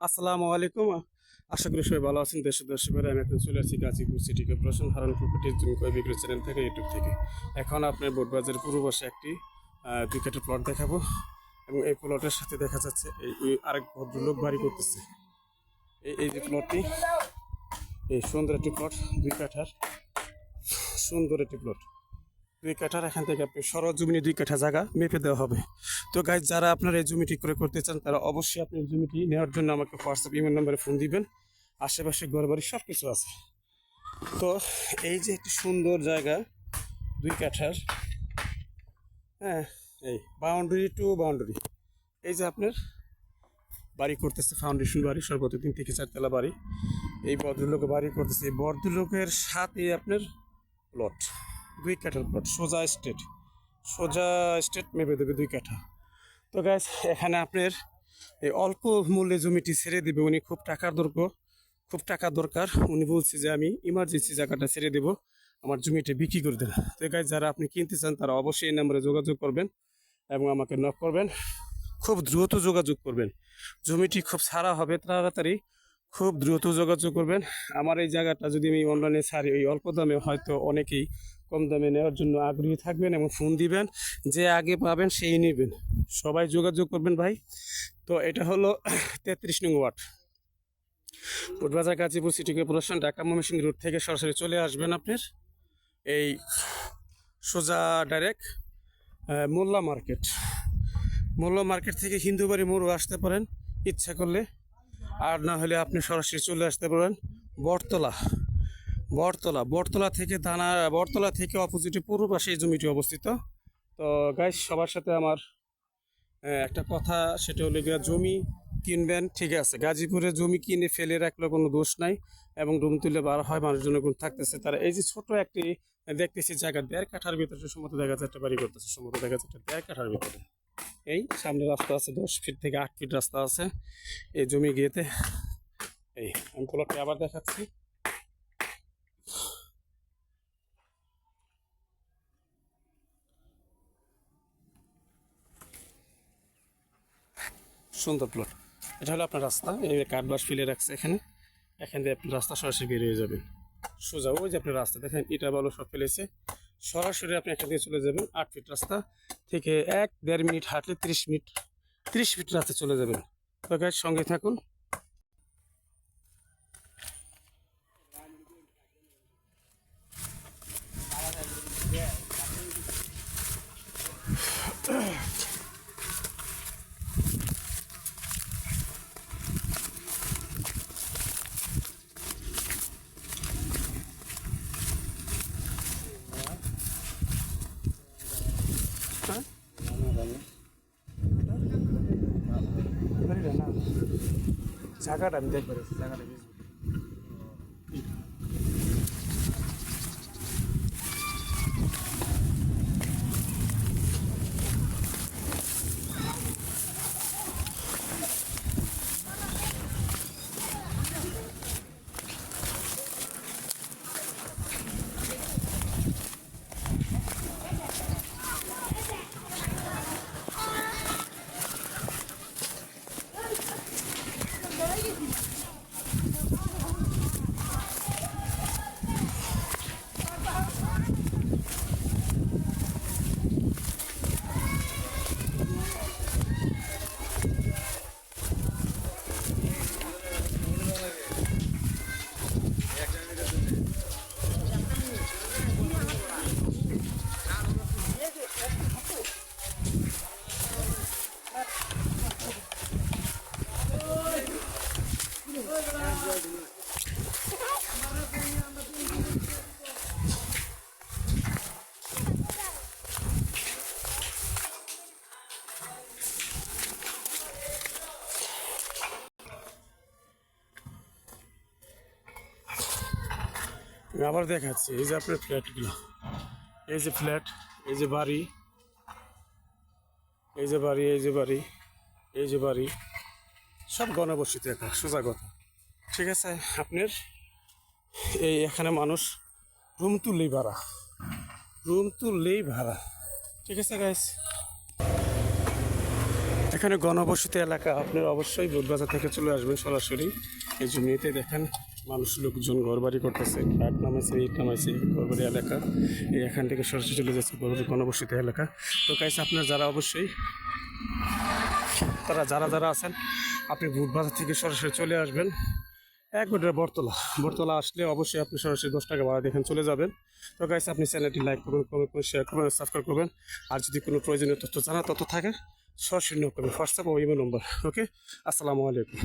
আসসালামু আলাইকুম। আশা করি সবাই ভালো আছেন। দেশ ও দেশের বাইরে আমি এখন চলে আসছি গাজীপুর সিটি কর্পোরেশন হারান প্রপার্টিজ জমি ক্রয় বিক্রয় চ্যানেল থেকে, ইউটিউব থেকে। এখন আপনার বোটবাজারের পূর্ব পাশে একটি 2 কাঠা প্লট দেখাবো, এবং এই প্লটের সাথে দেখা যাচ্ছে এই আরেক ভদ্রলোক বাড়ি করতেছে। এই যে প্লটটি, এই সুন্দর একটি প্লট, 2 কাঠার সুন্দর একটি প্লট। 2 কাঠার এখান থেকে আপনি সরজমিনে 2 কাঠা জায়গা মেপে দেওয়া হবে। তো গাইজ, যারা আপনার এই জমিটি করে করতে চান তারা অবশ্যই আপনি এই জমিটি নেওয়ার জন্য আমাকে হোয়াটসঅ্যাপ ইমেল নাম্বারে ফোন দিবেন। আশেপাশে ঘরবাড়ি সব কিছু আছে। তো এই যে একটি সুন্দর জায়গা, 2 কাঠার, হ্যাঁ, এই বাউন্ডারি টু বাউন্ডারি। এই যে আপনার বাড়ি করতেছে, ফাউন্ডেশন বাড়ি, সর্বোচ্চ 3 থেকে 4 তলা বাড়ি। এই ভদ্রলোক বাড়ি করতেছে, এই ভদ্রলোকের সাথে আপনার প্লট, 2 কাঠার প্লট, সোজা স্টেট মেপে দেবে 2 কাঠা। তো গাইস, এখানে আপনার এই অল্প মূল্যে জমিটি ছেড়ে দেবে উনি। খুব টাকা দরকার। উনি বলছে যে আমি ইমার্জেন্সি জায়গাটা ছেড়ে দেবো, আমার জমিটা বিক্রি করে দেন। তো গাইস, যারা আপনি কিনতে চান তারা অবশ্যই এই নাম্বারে যোগাযোগ করবেন এবং আমাকে নক করবেন। খুব দ্রুত যোগাযোগ করবেন, জমিটি খুব সারা হবে তাড়াতাড়ি। খুব দ্রুত যোগাযোগ করবেন। আমার এই জায়গাটা যদি আমি অনলাইনে ছাড়ি ওই অল্প দামে, হয়তো অনেকেই কম দামে নেওয়ার জন্য আগ্রহী থাকবেন এবং ফোন দিবেন, যে আগে পাবেন সেই নেবেন। সবাই যোগাযোগ করবেন ভাই। তো এটা হলো 33 নং ward, Boardbazar, Gazipur city corporation, Dhaka Mymensingh road থেকে সরাসরি চলে আসবেন আপনার এই সোজা ডাইরেক্ট মোল্লা মার্কেট থেকে হিন্দুবাড়ি মোড়ও আসতে পারেন ইচ্ছা করলে, আর না হলে আপনি সরাসরি চলে আসতে পারেন বটতলা থেকে অপোজিটে পূর্ব পাশে এই জমিটি অবস্থিত। তো গাইস, সবার সাথে আমার একটা কথা, সেটা হলো গিয়ে জমি কিনবেন, ঠিক আছে, গাজীপুরে জমি কিনে ফেলে রাখলে কোনো দোষ নাই, এবং রুম তুলে বার হয় মানুষজনের গুণ থাকতেছে। তারা এই যে ছোট একটি দেখতেছি জায়গা, 1.5 কাঠার ভিতরে সম্ভবত দেখা যাচ্ছে একটা বাড়ি করতেছে, সম্ভবত দেখা যাচ্ছে 1.5 কাঠার ভিতরে। এই সামনে রাস্তা আছে, 10 ফিট থেকে 8 ফিট রাস্তা আছে এই জমি গিয়েতে। এই আমি প্লটটি আবার দেখাচ্ছি। সুন্দর প্লট। এটা হলো আপনার রাস্তা, এই কাঠবাস ফেলে রাখছে এখান দিয়ে আপনি রাস্তা সরাসরি বের হয়ে যাবেন সোজা। ওই যে আপনার রাস্তা দেখেন, ইটা বালু সব ফেলেছে, সরাসরি আপনি এখান দিয়ে চলে যাবেন। 8 ফিট রাস্তা থেকে 1-1.5 মিনিট হাঁটলে 30 ফিট রাস্তা চলে যাবেন। তো গাইস, সঙ্গে থাকুন। হ্যাঁ, জায়গাটা আমি দেখবো, জায়গাটা আমি আবার দেখাচ্ছি। এই যে আপনার ফ্ল্যাটগুলো, এই যে ফ্ল্যাট, এই যে বাড়ি, এই যে বাড়ি, এই যে বাড়ি, এই যে বাড়ি, সব গণবসতি একা, সোজা কথা, ঠিক আছে। আপনার এই এখানে মানুষ রুম তুললেই ভাড়া, ঠিক আছে গাইস। এখানে ঘনবসতি এলাকা, আপনার অবশ্যই বুধবাজার থেকে চলে আসবেন সরাসরি এই জমিতে। দেখেন মানুষ লোকজন ঘরবাড়ি করতেছে, ট্রাক নামাইছে, ইট নামাইছে, ঘরবাড়ি এলাকা। এই এখান থেকে সরাসরি চলে যাচ্ছে ঘনবসতি এলাকা। তো গাইস আপনার যারা অবশ্যই যারা যারা আছেন, আপনি বুধবাজার থেকে সরাসরি চলে আসবেন এক মিটার বটতলা আসলে অবশ্যই আপনি সরাসরি 10 টাকা ভাড়া দেখেন চলে যাবেন। তো গাইস আপনি চ্যানেলটি লাইক করবেন, কমেন্ট করবেন, শেয়ার করবেন, সাবস্ক্রাইব করবেন। আর যদি কোনো প্রয়োজনীয় তথ্য জানা তথ্য থাকে সরাসরি নক করবেন, হোয়াটসঅ্যাপ ও ইমেল নম্বর। ওকে, আসসালামু আলাইকুম।